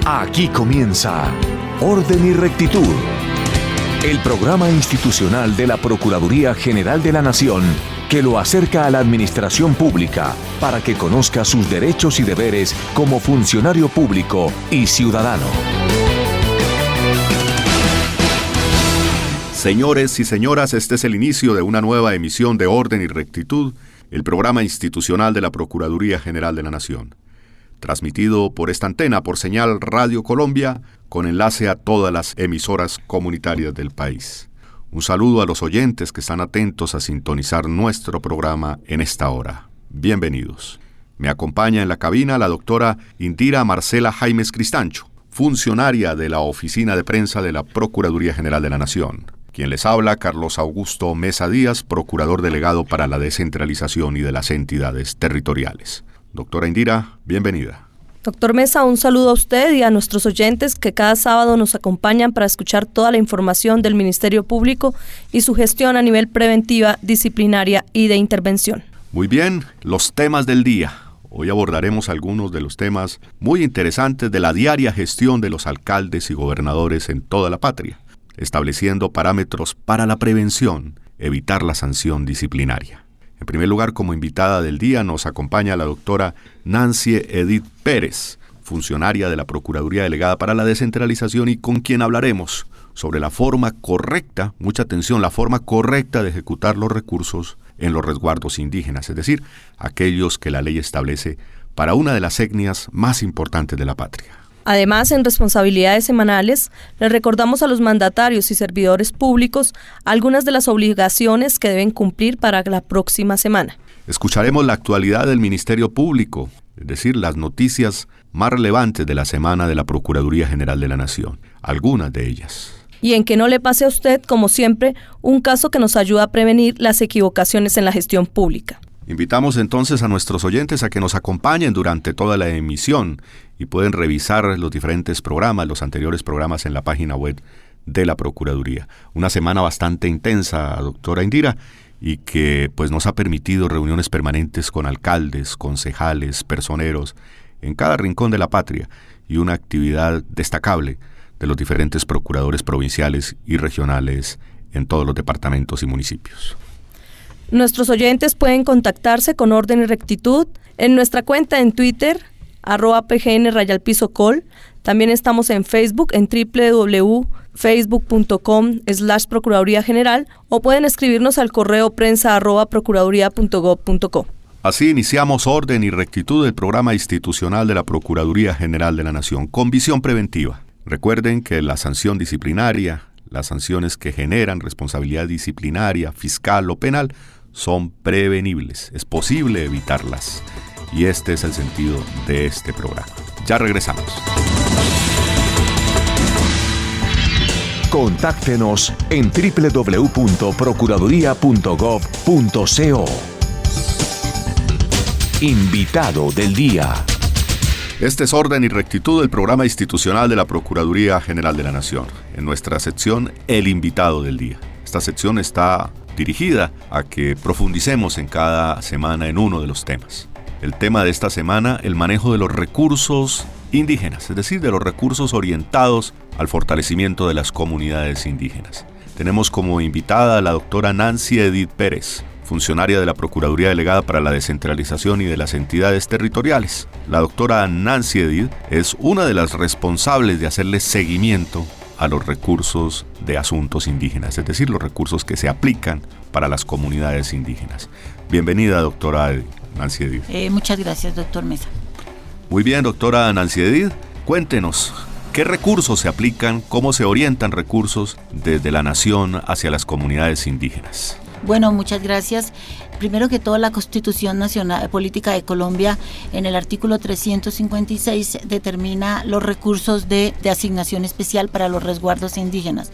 Aquí comienza Orden y Rectitud, el programa institucional de la Procuraduría General de la Nación que lo acerca a la administración pública para que conozca sus derechos y deberes como funcionario público y ciudadano. Señores y señoras, este es el inicio de una nueva emisión de Orden y Rectitud, el programa institucional de la Procuraduría General de la Nación. Transmitido por esta antena por señal Radio Colombia, con enlace a todas las emisoras comunitarias del país. Un saludo a los oyentes que están atentos a sintonizar nuestro programa en esta hora. Bienvenidos. Me acompaña en la cabina la doctora Indira Marcela Jaimes Cristancho, funcionaria de la Oficina de Prensa de la Procuraduría General de la Nación. Quien les habla, Carlos Augusto Mesa Díaz, procurador delegado para la descentralización y de las entidades territoriales. Doctora Indira, bienvenida. Doctor Mesa, un saludo a usted y a nuestros oyentes que cada sábado nos acompañan para escuchar toda la información del Ministerio Público y su gestión a nivel preventiva, disciplinaria y de intervención. Muy bien, los temas del día. Hoy abordaremos algunos de los temas muy interesantes de la diaria gestión de los alcaldes y gobernadores en toda la patria, estableciendo parámetros para la prevención, evitar la sanción disciplinaria. En primer lugar, como invitada del día, nos acompaña la doctora Nancy Edith Pérez, funcionaria de la Procuraduría Delegada para la Descentralización y con quien hablaremos sobre la forma correcta, mucha atención, la forma correcta de ejecutar los recursos en los resguardos indígenas, es decir, aquellos que la ley establece para una de las etnias más importantes de la patria. Además, en responsabilidades semanales, les recordamos a los mandatarios y servidores públicos algunas de las obligaciones que deben cumplir para la próxima semana. Escucharemos la actualidad del Ministerio Público, es decir, las noticias más relevantes de la semana de la Procuraduría General de la Nación, algunas de ellas. Y en que no le pase a usted, como siempre, un caso que nos ayuda a prevenir las equivocaciones en la gestión pública. Invitamos entonces a nuestros oyentes a que nos acompañen durante toda la emisión y pueden revisar los diferentes programas, los anteriores programas en la página web de la Procuraduría. Una semana bastante intensa, doctora Indira, y que pues nos ha permitido reuniones permanentes con alcaldes, concejales, personeros en cada rincón de la patria y una actividad destacable de los diferentes procuradores provinciales y regionales en todos los departamentos y municipios. Nuestros oyentes pueden contactarse con Orden y Rectitud en nuestra cuenta en Twitter, @pgn_col. También estamos en Facebook en www.facebook.com/Procuraduría General o pueden escribirnos al correo prensa@procuraduría.gov.co. Así iniciamos Orden y Rectitud, el programa institucional de la Procuraduría General de la Nación, con visión preventiva. Recuerden que la sanción disciplinaria, las sanciones que generan responsabilidad disciplinaria, fiscal o penal, son prevenibles. Es posible evitarlas. Y este es el sentido de este programa. Ya regresamos. Contáctenos en www.procuraduría.gov.co. Invitado del día. Este es Orden y Rectitud, el programa institucional de la Procuraduría General de la Nación. En nuestra sección, El Invitado del Día. Esta sección está dirigida a que profundicemos en cada semana en uno de los temas. El tema de esta semana, el manejo de los recursos indígenas, es decir, de los recursos orientados al fortalecimiento de las comunidades indígenas. Tenemos como invitada a la doctora Nancy Edith Pérez, funcionaria de la Procuraduría Delegada para la Descentralización y de las entidades territoriales. La doctora Nancy Edith es una de las responsables de hacerle seguimiento a los recursos de asuntos indígenas, es decir, los recursos que se aplican para las comunidades indígenas. Bienvenida, doctora Nancy Edith. Muchas gracias, doctor Mesa. Muy bien, doctora Nancy Edith, cuéntenos, ¿qué recursos se aplican, cómo se orientan recursos desde la nación hacia las comunidades indígenas? Bueno, muchas gracias. Primero que todo, la Constitución Nacional Política de Colombia, en el artículo 356, determina los recursos de asignación especial para los resguardos indígenas.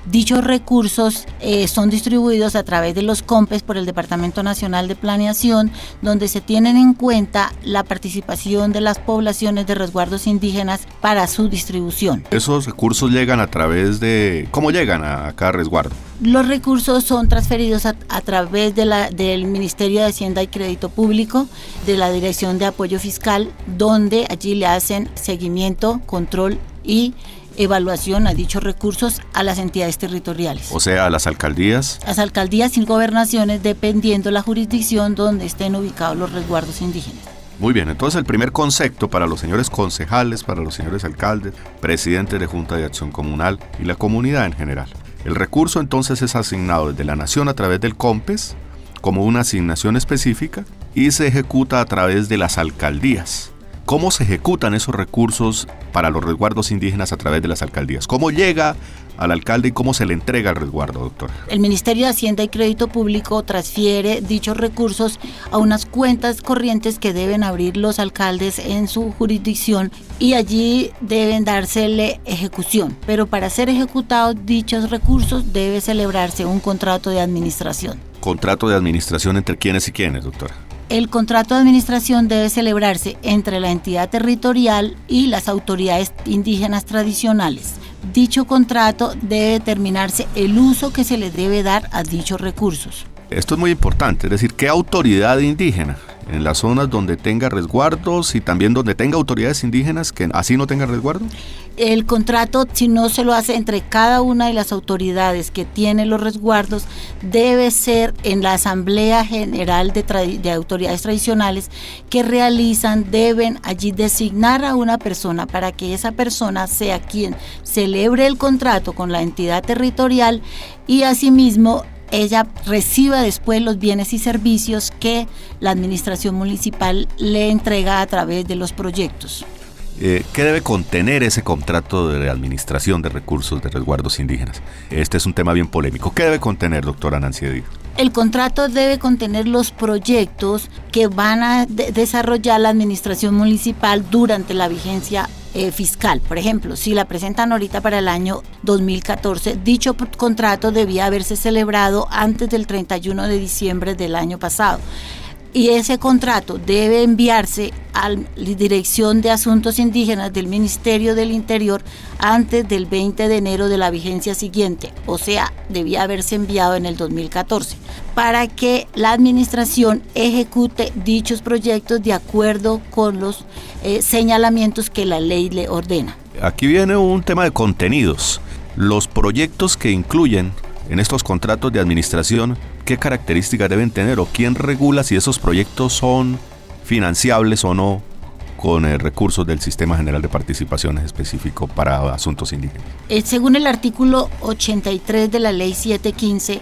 Dichos recursos son distribuidos a través de los COMPES por el Departamento Nacional de Planeación, donde se tienen en cuenta la participación de las poblaciones de resguardos indígenas para su distribución. ¿Esos recursos llegan a través de... ¿Cómo llegan a cada resguardo? Los recursos son transferidos a través del Ministerio de Hacienda y Crédito Público, de la Dirección de Apoyo Fiscal, donde allí le hacen seguimiento, control y evaluación a dichos recursos a las entidades territoriales. O sea, a las alcaldías. Las alcaldías y gobernaciones, dependiendo la jurisdicción donde estén ubicados los resguardos indígenas. Muy bien, entonces el primer concepto para los señores concejales, para los señores alcaldes, presidentes de Junta de Acción Comunal y la comunidad en general. El recurso entonces es asignado desde la Nación a través del COMPES como una asignación específica y se ejecuta a través de las alcaldías. ¿Cómo se ejecutan esos recursos para los resguardos indígenas a través de las alcaldías? ¿Cómo llega al alcalde y cómo se le entrega el resguardo, doctora? El Ministerio de Hacienda y Crédito Público transfiere dichos recursos a unas cuentas corrientes que deben abrir los alcaldes en su jurisdicción y allí deben dársele ejecución. Pero para ser ejecutados dichos recursos debe celebrarse un contrato de administración. ¿Contrato de administración entre quiénes y quiénes, doctora? El contrato de administración debe celebrarse entre la entidad territorial y las autoridades indígenas tradicionales. Dicho contrato debe determinarse el uso que se le debe dar a dichos recursos. Esto es muy importante, es decir, ¿qué autoridad indígena en las zonas donde tenga resguardos y también donde tenga autoridades indígenas que así no tengan resguardo? El contrato, si no se lo hace entre cada una de las autoridades que tiene los resguardos, debe ser en la Asamblea General de Autoridades Tradicionales que realizan, deben allí designar a una persona para que esa persona sea quien celebre el contrato con la entidad territorial y asimismo ella reciba después los bienes y servicios que la administración municipal le entrega a través de los proyectos. ¿Qué debe contener ese contrato de administración de recursos de resguardos indígenas? Este es un tema bien polémico. ¿Qué debe contener, doctora Nancy Edith? El contrato debe contener los proyectos que van a desarrollar la administración municipal durante la vigencia fiscal. Por ejemplo, si la presentan ahorita para el año 2014, dicho contrato debía haberse celebrado antes del 31 de diciembre del año pasado. Y ese contrato debe enviarse a la Dirección de Asuntos Indígenas del Ministerio del Interior antes del 20 de enero de la vigencia siguiente, o sea, debía haberse enviado en el 2014, para que la administración ejecute dichos proyectos de acuerdo con los señalamientos que la ley le ordena. Aquí viene un tema de contenidos. Los proyectos que incluyen en estos contratos de administración, ¿qué características deben tener o quién regula si esos proyectos son financiables o no con recursos del Sistema General de Participaciones específico para asuntos indígenas? Según el artículo 83 de la Ley 715,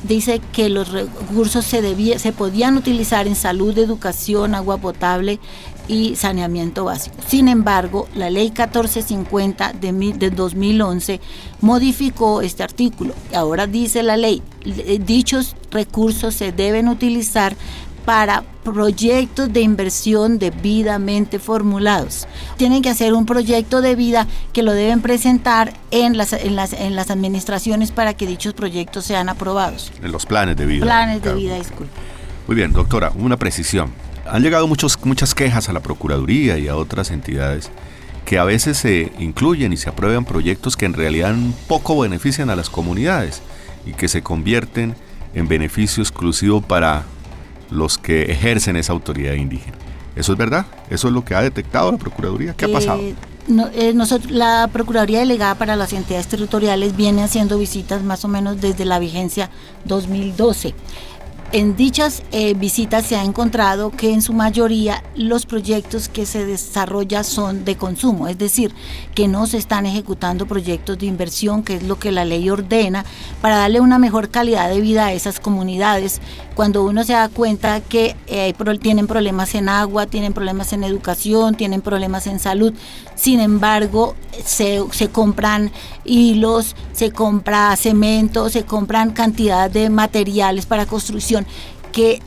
dice que los recursos se podían utilizar en salud, educación, agua potable y saneamiento básico. Sin embargo, la Ley 1450 de 2011 modificó este artículo. Ahora dice la ley, dichos recursos se deben utilizar para proyectos de inversión debidamente formulados. Tienen que hacer un proyecto de vida que lo deben presentar en las administraciones para que dichos proyectos sean aprobados. En los planes de vida. Planes de vida, disculpe. Muy bien, doctora, una precisión. Han llegado muchas quejas a la Procuraduría y a otras entidades que a veces se incluyen y se aprueban proyectos que en realidad poco benefician a las comunidades y que se convierten en beneficio exclusivo para los que ejercen esa autoridad indígena. ¿Eso es verdad? ¿Eso es lo que ha detectado la Procuraduría? ¿Qué ha pasado? La Procuraduría Delegada para las Entidades Territoriales viene haciendo visitas más o menos desde la vigencia 2012. En dichas visitas se ha encontrado que en su mayoría los proyectos que se desarrollan son de consumo, es decir, que no se están ejecutando proyectos de inversión, que es lo que la ley ordena, para darle una mejor calidad de vida a esas comunidades. Cuando uno se da cuenta que tienen problemas en agua, tienen problemas en educación, tienen problemas en salud, sin embargo se compran hilos, se compra cemento, se compran cantidad de materiales para construcción que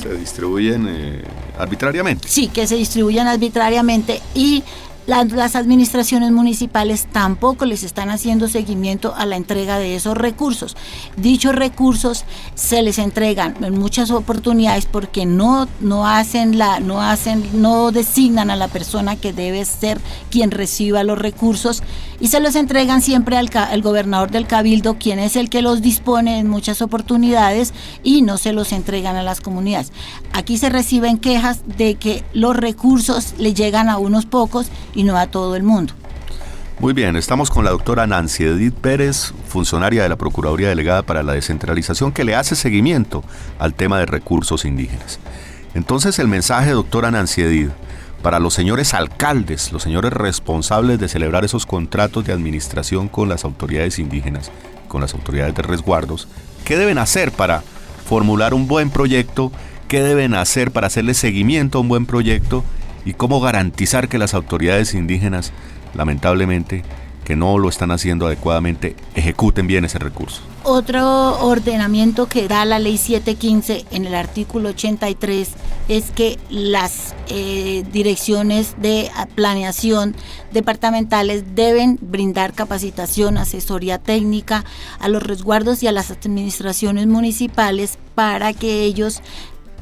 se distribuyen arbitrariamente. Sí, que se distribuyen arbitrariamente y Las administraciones municipales tampoco les están haciendo seguimiento a la entrega de esos recursos. Dichos recursos se les entregan en muchas oportunidades porque no designan a la persona que debe ser quien reciba los recursos, y se los entregan siempre al gobernador del cabildo, quien es el que los dispone en muchas oportunidades, y no se los entregan a las comunidades. Aquí se reciben quejas de que los recursos le llegan a unos pocos y no a todo el mundo. Muy bien, estamos con la doctora Nancy Edith Pérez, funcionaria de la Procuraduría Delegada para la Descentralización, que le hace seguimiento al tema de recursos indígenas. Entonces, el mensaje, doctora Nancy Edith, para los señores alcaldes, los señores responsables de celebrar esos contratos de administración con las autoridades indígenas, con las autoridades de resguardos, ¿qué deben hacer para formular un buen proyecto? ¿Qué deben hacer para hacerle seguimiento a un buen proyecto? ¿Y cómo garantizar que las autoridades indígenas, lamentablemente, que no lo están haciendo adecuadamente, ejecuten bien ese recurso? Otro ordenamiento que da la ley 715 en el artículo 83 es que las direcciones de planeación departamentales deben brindar capacitación, asesoría técnica a los resguardos y a las administraciones municipales para que ellos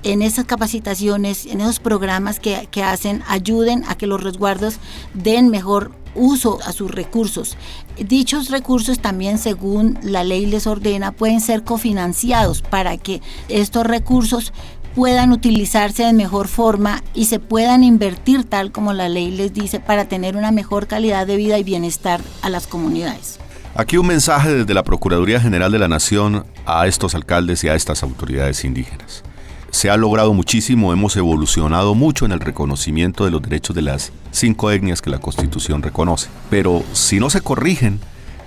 en esas capacitaciones, en esos programas que hacen, ayuden a que los resguardos den mejor uso a sus recursos. Dichos recursos también, según la ley les ordena, pueden ser cofinanciados para que estos recursos puedan utilizarse de mejor forma y se puedan invertir tal como la ley les dice para tener una mejor calidad de vida y bienestar a las comunidades. Aquí un mensaje desde la Procuraduría General de la Nación a estos alcaldes y a estas autoridades indígenas. Se ha logrado muchísimo, hemos evolucionado mucho en el reconocimiento de los derechos de las 5 etnias que la Constitución reconoce. Pero si no se corrigen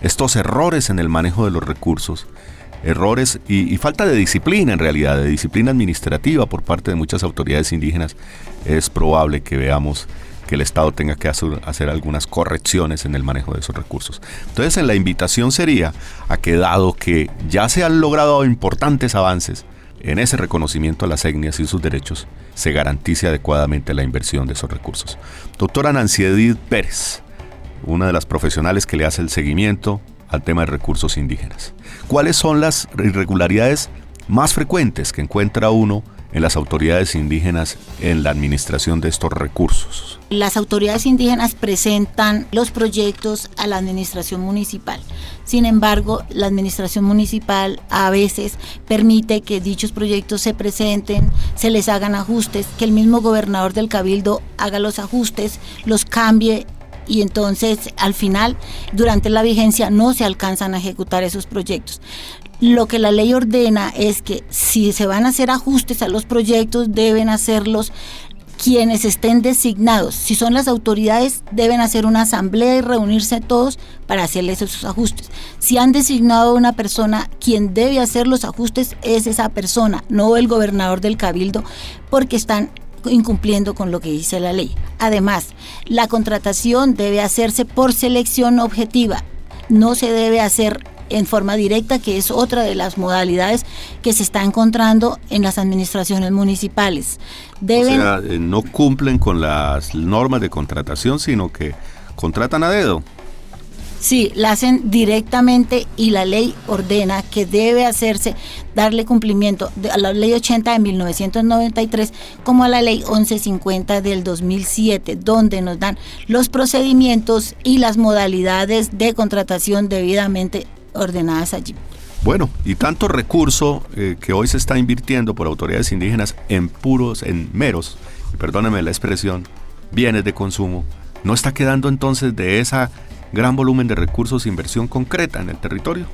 estos errores en el manejo de los recursos, errores y falta de disciplina en realidad, de disciplina administrativa por parte de muchas autoridades indígenas, es probable que veamos que el Estado tenga que hacer algunas correcciones en el manejo de esos recursos. Entonces, la invitación sería a que, dado que ya se han logrado importantes avances en ese reconocimiento a las etnias y sus derechos, se garantice adecuadamente la inversión de esos recursos. Doctora Nancy Edith Pérez, una de las profesionales que le hace el seguimiento al tema de recursos indígenas. ¿Cuáles son las irregularidades más frecuentes que encuentra uno en las autoridades indígenas en la administración de estos recursos? Las autoridades indígenas presentan los proyectos a la administración municipal. Sin embargo, la administración municipal a veces permite que dichos proyectos se presenten, se les hagan ajustes, que el mismo gobernador del cabildo haga los ajustes, los cambie, y entonces al final, durante la vigencia, no se alcanzan a ejecutar esos proyectos. Lo que la ley ordena es que si se van a hacer ajustes a los proyectos, deben hacerlos quienes estén designados. Si son las autoridades, deben hacer una asamblea y reunirse todos para hacerles esos ajustes. Si han designado a una persona, quien debe hacer los ajustes es esa persona, no el gobernador del cabildo, porque están incumpliendo con lo que dice la ley. Además, la contratación debe hacerse por selección objetiva, no se debe hacer en forma directa, que es otra de las modalidades que se está encontrando en las administraciones municipales. O sea, no cumplen con las normas de contratación, sino que contratan a dedo. Sí, la hacen directamente y la ley ordena que debe hacerse, darle cumplimiento a la ley 80 de 1993 como a la ley 1150 del 2007, donde nos dan los procedimientos y las modalidades de contratación debidamente ordenadas allí. Bueno, y tanto recurso que hoy se está invirtiendo por autoridades indígenas en meros, perdónenme la expresión, bienes de consumo, ¿no está quedando entonces de esa gran volumen de recursos inversión concreta en el territorio?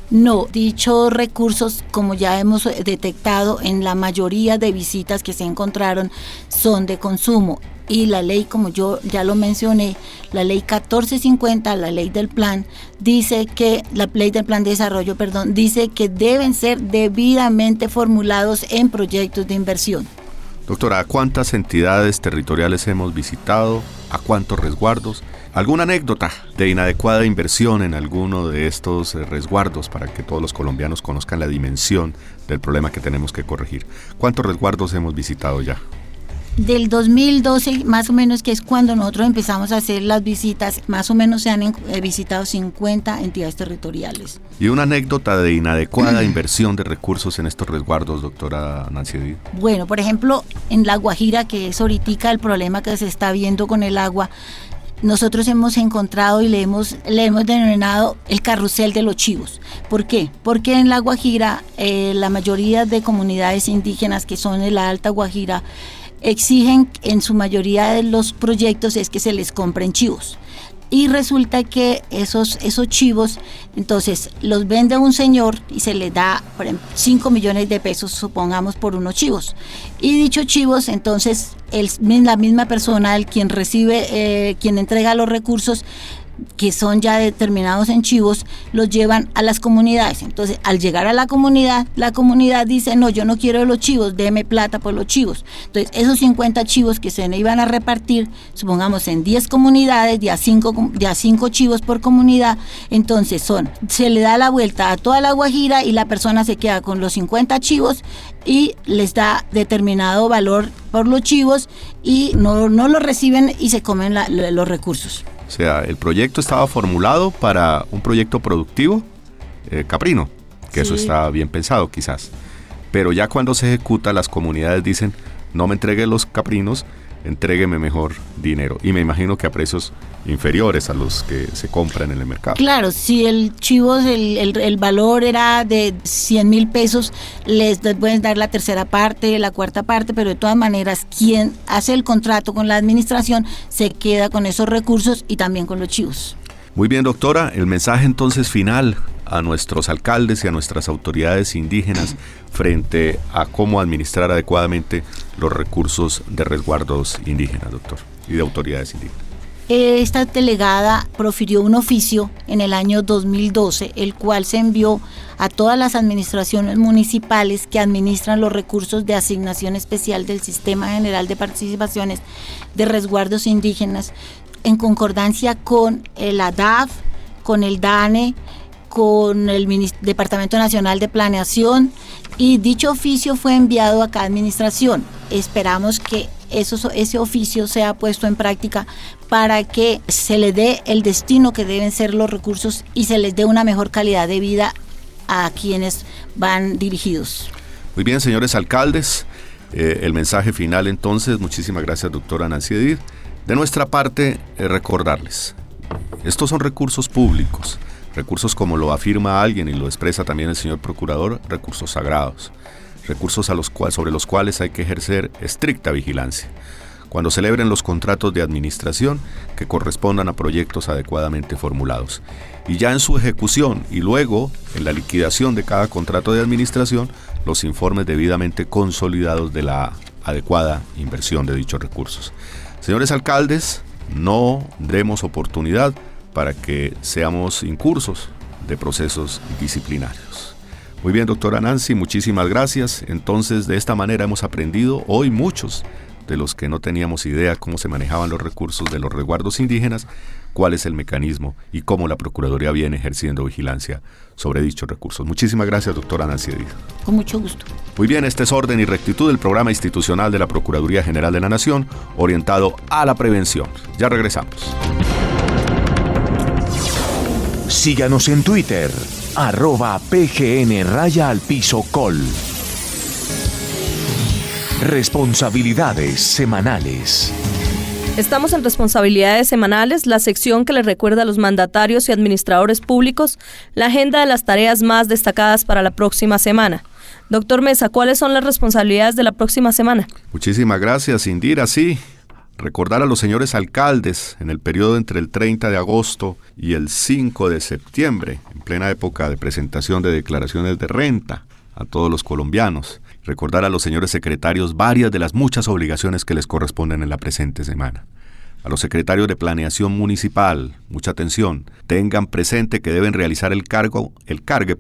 No, dichos recursos, como ya hemos detectado en la mayoría de visitas que se encontraron, son de consumo. Y la ley, como yo ya lo mencioné, la ley 1450, la ley del plan, la ley del plan de desarrollo, dice que deben ser debidamente formulados en proyectos de inversión. Doctora, ¿a cuántas entidades territoriales hemos visitado? ¿A cuántos resguardos? ¿Alguna anécdota de inadecuada inversión en alguno de estos resguardos para que todos los colombianos conozcan la dimensión del problema que tenemos que corregir? ¿Cuántos resguardos hemos visitado ya? Del 2012, más o menos, que es cuando nosotros empezamos a hacer las visitas, más o menos se han visitado 50 entidades territoriales. ¿Y una anécdota de inadecuada inversión de recursos en estos resguardos, doctora Nancy Edith? Bueno, por ejemplo, en La Guajira, que es ahorita el problema que se está viendo con el agua, nosotros hemos encontrado y le hemos denominado el carrusel de los chivos. ¿Por qué? Porque en La Guajira, la mayoría de comunidades indígenas que son de la Alta Guajira, exigen en su mayoría de los proyectos es que se les compren chivos. Y resulta que esos chivos, entonces los vende un señor y se le da, por ejemplo, 5 millones de pesos, supongamos, por unos chivos. Y dichos chivos, entonces, la misma persona, el quien recibe, quien entrega los recursos, que son ya determinados en chivos, los llevan a las comunidades. Entonces, al llegar a la comunidad dice, no, yo no quiero los chivos, deme plata por los chivos. Entonces, esos 50 chivos que se iban a repartir, supongamos en 10 comunidades, de a 5 chivos por comunidad, entonces se le da la vuelta a toda La Guajira y la persona se queda con los 50 chivos y les da determinado valor por los chivos y no lo reciben y se comen los recursos. O sea, el proyecto estaba formulado para un proyecto productivo caprino, que sí. Eso está bien pensado quizás. Pero ya cuando se ejecuta, las comunidades dicen, no me entregue los caprinos, entrégueme mejor dinero. Y me imagino que a precios inferiores a los que se compran en el mercado. Claro, si el chivo, el valor era de 100,000 pesos, les pueden dar la tercera parte, la cuarta parte, pero de todas maneras, quien hace el contrato con la administración se queda con esos recursos y también con los chivos. Muy bien, doctora, el mensaje entonces final a nuestros alcaldes y a nuestras autoridades indígenas frente a cómo administrar adecuadamente los recursos de resguardos indígenas, doctor, y de autoridades indígenas. Esta delegada profirió un oficio en el año 2012, el cual se envió a todas las administraciones municipales que administran los recursos de asignación especial del Sistema General de Participaciones de Resguardos Indígenas, en concordancia con el ADAF, con el DANE, con el Departamento Nacional de Planeación, y dicho oficio fue enviado a cada administración. Esperamos que ese oficio sea puesto en práctica para que se le dé el destino que deben ser los recursos y se les dé una mejor calidad de vida a quienes van dirigidos. Muy bien, señores alcaldes, el mensaje final entonces. Muchísimas gracias, doctora Nancy Edith. De nuestra parte, recordarles, estos son recursos públicos, recursos como lo afirma alguien y lo expresa también el señor procurador, recursos sagrados, recursos sobre los cuales hay que ejercer estricta vigilancia. Cuando celebren los contratos de administración que correspondan a proyectos adecuadamente formulados. Y ya en su ejecución y luego en la liquidación de cada contrato de administración, los informes debidamente consolidados de la adecuada inversión de dichos recursos. Señores alcaldes, no demos oportunidad para que seamos incursos de procesos disciplinarios. Muy bien, doctora Nancy, muchísimas gracias. Entonces, de esta manera hemos aprendido hoy muchos de los que no teníamos idea cómo se manejaban los recursos de los resguardos indígenas, cuál es el mecanismo y cómo la Procuraduría viene ejerciendo vigilancia sobre dichos recursos. Muchísimas gracias, doctora Nancy Edith. Con mucho gusto. Muy bien, este es Orden y Rectitud, el programa institucional de la Procuraduría General de la Nación, orientado a la prevención. Ya regresamos. Síganos en Twitter, @PGN_col. Responsabilidades semanales. Estamos en Responsabilidades Semanales, la sección que les recuerda a los mandatarios y administradores públicos la agenda de las tareas más destacadas para la próxima semana. Doctor Mesa, ¿cuáles son las responsabilidades de la próxima semana? Muchísimas gracias, Indira. Sí, recordar a los señores alcaldes en el periodo entre el 30 de agosto y el 5 de septiembre, en plena época de presentación de declaraciones de renta a todos los colombianos. Recordar a los señores secretarios varias de las muchas obligaciones que les corresponden en la presente semana. A los secretarios de Planeación Municipal, mucha atención, tengan presente que deben realizar el cargue,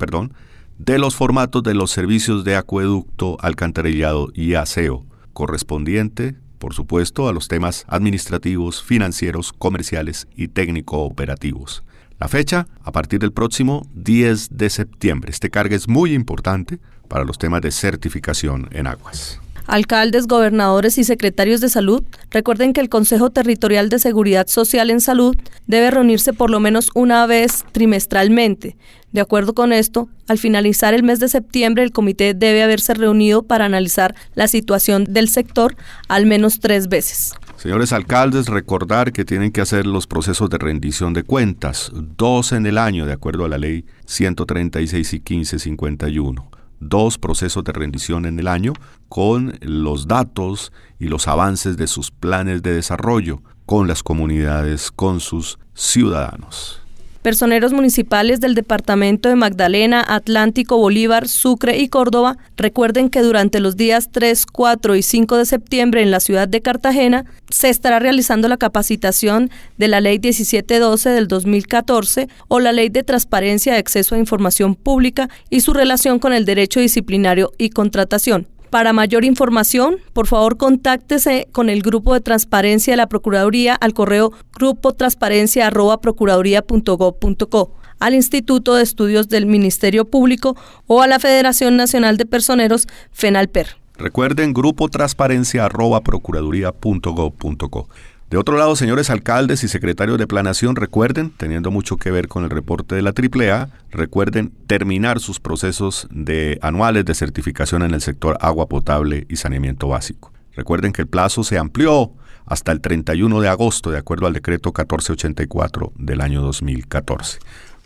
de los formatos de los servicios de acueducto, alcantarillado y aseo, correspondiente, por supuesto, a los temas administrativos, financieros, comerciales y técnico-operativos. La fecha, a partir del próximo 10 de septiembre. Este cargue es muy importante para los temas de certificación en aguas. Alcaldes, gobernadores y secretarios de salud, recuerden que el Consejo Territorial de Seguridad Social en Salud debe reunirse por lo menos una vez trimestralmente. De acuerdo con esto, al finalizar el mes de septiembre, el comité debe haberse reunido para analizar la situación del sector al menos 3 veces. Señores alcaldes, recordar que tienen que hacer los procesos de rendición de cuentas, 2 en el año, de acuerdo a la ley 136 y 1551. 2 procesos de rendición en el año con los datos y los avances de sus planes de desarrollo con las comunidades, con sus ciudadanos. Personeros municipales del departamento de Magdalena, Atlántico, Bolívar, Sucre y Córdoba, recuerden que durante los días 3, 4 y 5 de septiembre en la ciudad de Cartagena se estará realizando la capacitación de la Ley 1712 del 2014 o la Ley de Transparencia de Acceso a Información Pública y su relación con el derecho disciplinario y contratación. Para mayor información, por favor, contáctese con el Grupo de Transparencia de la Procuraduría al correo grupotransparencia@procuraduría.gov.co, al Instituto de Estudios del Ministerio Público o a la Federación Nacional de Personeros, FENALPER. Recuerden, grupotransparencia@procuraduría.gov.co. De otro lado, señores alcaldes y secretarios de Planación, recuerden, teniendo mucho que ver con el reporte de la AAA, recuerden terminar sus procesos anuales de certificación en el sector agua potable y saneamiento básico. Recuerden que el plazo se amplió hasta el 31 de agosto, de acuerdo al decreto 1484 del año 2014.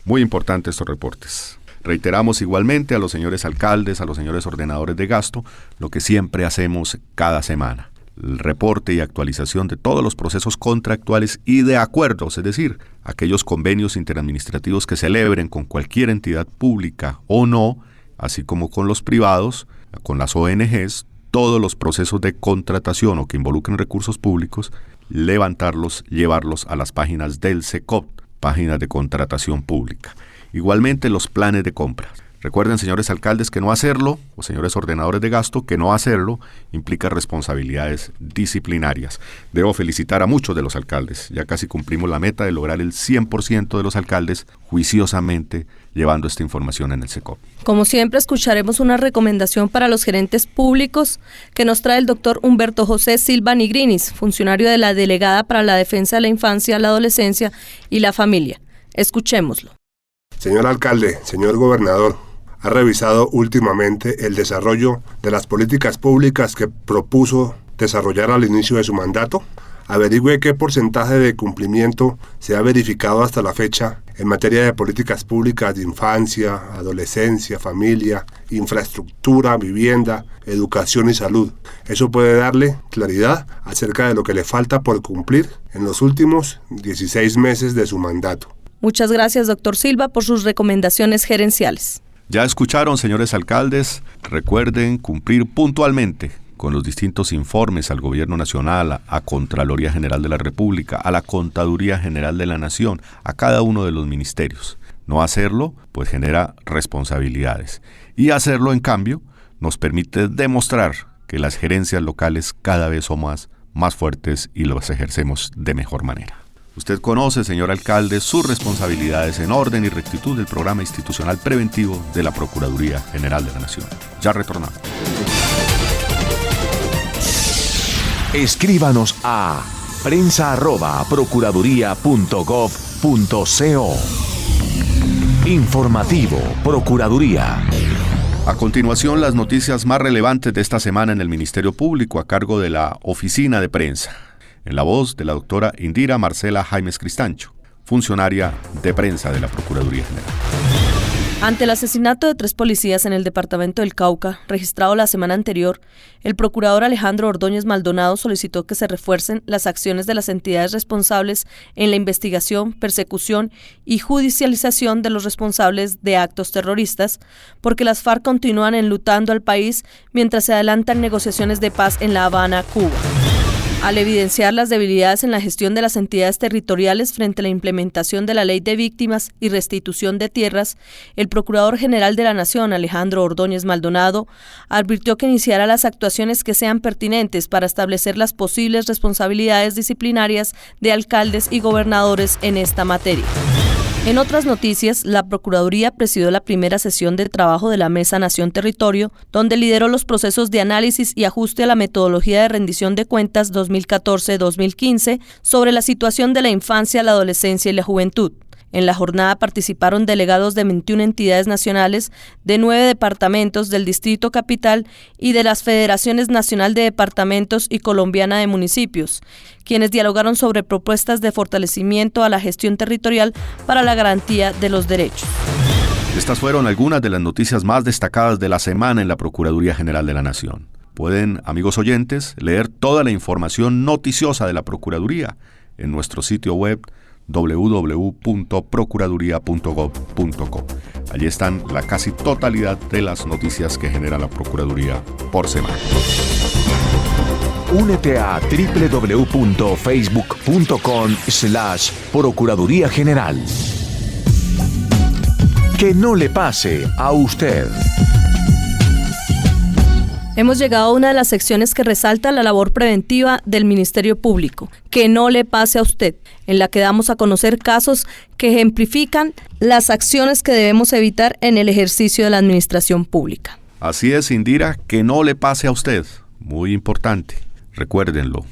Muy importantes estos reportes. Reiteramos igualmente a los señores alcaldes, a los señores ordenadores de gasto, lo que siempre hacemos cada semana. El reporte y actualización de todos los procesos contractuales y de acuerdos, es decir, aquellos convenios interadministrativos que celebren con cualquier entidad pública o no, así como con los privados, con las ONGs, todos los procesos de contratación o que involucren recursos públicos, levantarlos, llevarlos a las páginas del SECOP, páginas de contratación pública. Igualmente los planes de compra. Recuerden, señores alcaldes, que no hacerlo, o señores ordenadores de gasto, que no hacerlo implica responsabilidades disciplinarias. Debo felicitar a muchos de los alcaldes. Ya casi cumplimos la meta de lograr el 100% de los alcaldes juiciosamente llevando esta información en el SECOP. Como siempre, escucharemos una recomendación para los gerentes públicos que nos trae el doctor Humberto José Silva Nigrinis, funcionario de la Delegada para la Defensa de la Infancia, la Adolescencia y la Familia. Escuchémoslo. Señor alcalde, señor gobernador, ¿ha revisado últimamente el desarrollo de las políticas públicas que propuso desarrollar al inicio de su mandato? Averigüe qué porcentaje de cumplimiento se ha verificado hasta la fecha en materia de políticas públicas de infancia, adolescencia, familia, infraestructura, vivienda, educación y salud. Eso puede darle claridad acerca de lo que le falta por cumplir en los últimos 16 meses de su mandato. Muchas gracias, doctor Silva, por sus recomendaciones gerenciales. Ya escucharon, señores alcaldes, recuerden cumplir puntualmente con los distintos informes al Gobierno Nacional, a Contraloría General de la República, a la Contaduría General de la Nación, a cada uno de los ministerios. No hacerlo, pues genera responsabilidades. Y hacerlo, en cambio, nos permite demostrar que las gerencias locales cada vez son más fuertes y los ejercemos de mejor manera. Usted conoce, señor alcalde, sus responsabilidades en orden y rectitud del programa institucional preventivo de la Procuraduría General de la Nación. Ya retornamos. Escríbanos a prensa@procuraduría.gov.co. Informativo Procuraduría. A continuación, las noticias más relevantes de esta semana en el Ministerio Público a cargo de la Oficina de Prensa, en la voz de la doctora Indira Marcela Jaimes Cristancho, funcionaria de prensa de la Procuraduría General. Ante el asesinato de 3 policías en el departamento del Cauca, registrado la semana anterior, el procurador Alejandro Ordóñez Maldonado solicitó que se refuercen las acciones de las entidades responsables en la investigación, persecución y judicialización de los responsables de actos terroristas, porque las FARC continúan enlutando al país mientras se adelantan negociaciones de paz en La Habana, Cuba. Al evidenciar las debilidades en la gestión de las entidades territoriales frente a la implementación de la Ley de Víctimas y Restitución de Tierras, el Procurador General de la Nación, Alejandro Ordóñez Maldonado, advirtió que iniciará las actuaciones que sean pertinentes para establecer las posibles responsabilidades disciplinarias de alcaldes y gobernadores en esta materia. En otras noticias, la Procuraduría presidió la primera sesión de trabajo de la Mesa Nación-Territorio, donde lideró los procesos de análisis y ajuste a la metodología de rendición de cuentas 2014-2015 sobre la situación de la infancia, la adolescencia y la juventud. En la jornada participaron delegados de 21 entidades nacionales, de 9 departamentos del Distrito Capital y de las Federaciones Nacional de Departamentos y Colombiana de Municipios, quienes dialogaron sobre propuestas de fortalecimiento a la gestión territorial para la garantía de los derechos. Estas fueron algunas de las noticias más destacadas de la semana en la Procuraduría General de la Nación. Pueden, amigos oyentes, leer toda la información noticiosa de la Procuraduría en nuestro sitio web www.procuraduría.gov.co. Allí están la casi totalidad de las noticias que genera la Procuraduría por semana. Únete a www.facebook.com/Procuraduría General. Que no le pase a usted. Hemos llegado a una de las secciones que resalta la labor preventiva del Ministerio Público, que no le pase a usted, en la que damos a conocer casos que ejemplifican las acciones que debemos evitar en el ejercicio de la administración pública. Así es, Indira, que no le pase a usted. Muy importante, recuérdenlo.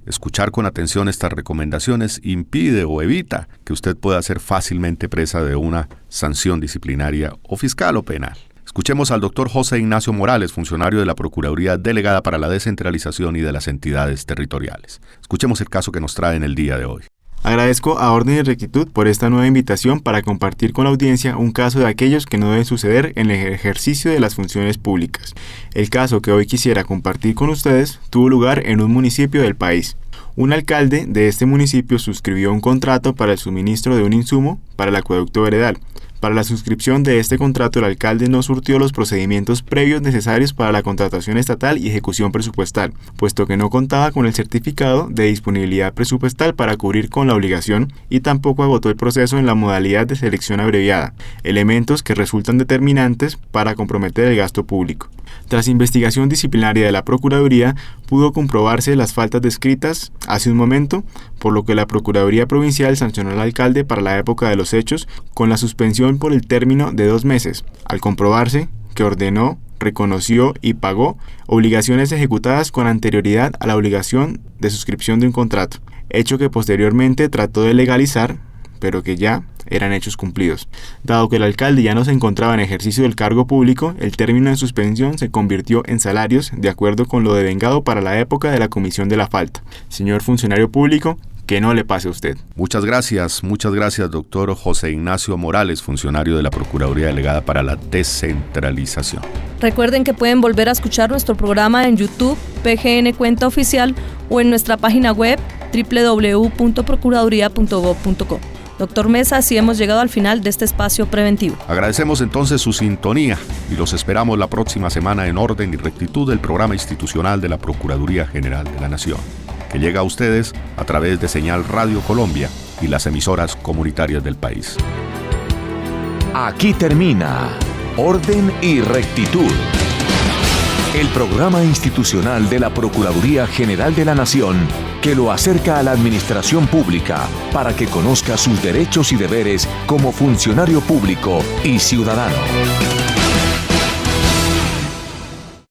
Escuchar con atención estas recomendaciones impide o evita que usted pueda ser fácilmente presa de una sanción disciplinaria o fiscal o penal. Escuchemos al doctor José Ignacio Morales, funcionario de la Procuraduría Delegada para la Descentralización y de las Entidades Territoriales. Escuchemos el caso que nos trae en el día de hoy. Agradezco a Orden y Rectitud por esta nueva invitación para compartir con la audiencia un caso de aquellos que no deben suceder en el ejercicio de las funciones públicas. El caso que hoy quisiera compartir con ustedes tuvo lugar en un municipio del país. Un alcalde de este municipio suscribió un contrato para el suministro de un insumo para el acueducto veredal. Para la suscripción de este contrato, el alcalde no surtió los procedimientos previos necesarios para la contratación estatal y ejecución presupuestal, puesto que no contaba con el certificado de disponibilidad presupuestal para cubrir con la obligación y tampoco agotó el proceso en la modalidad de selección abreviada, elementos que resultan determinantes para comprometer el gasto público. Tras investigación disciplinaria de la Procuraduría, pudo comprobarse las faltas descritas hace un momento, por lo que la Procuraduría Provincial sancionó al alcalde para la época de los hechos con la suspensión por el término de 2 meses, al comprobarse que ordenó, reconoció y pagó obligaciones ejecutadas con anterioridad a la obligación de suscripción de un contrato, hecho que posteriormente trató de legalizar, pero que ya eran hechos cumplidos. Dado que el alcalde ya no se encontraba en ejercicio del cargo público, el término de suspensión se convirtió en salarios de acuerdo con lo devengado para la época de la comisión de la falta. Señor funcionario público, que no le pase a usted. Muchas gracias, doctor José Ignacio Morales, funcionario de la Procuraduría Delegada para la Descentralización. Recuerden que pueden volver a escuchar nuestro programa en YouTube, PGN Cuenta Oficial, o en nuestra página web www.procuraduría.gov.co. Doctor Mesa, así hemos llegado al final de este espacio preventivo. Agradecemos entonces su sintonía y los esperamos la próxima semana en Orden y Rectitud del programa institucional de la Procuraduría General de la Nación, que llega a ustedes a través de Señal Radio Colombia y las emisoras comunitarias del país. Aquí termina Orden y Rectitud, el programa institucional de la Procuraduría General de la Nación, que lo acerca a la administración pública para que conozca sus derechos y deberes como funcionario público y ciudadano.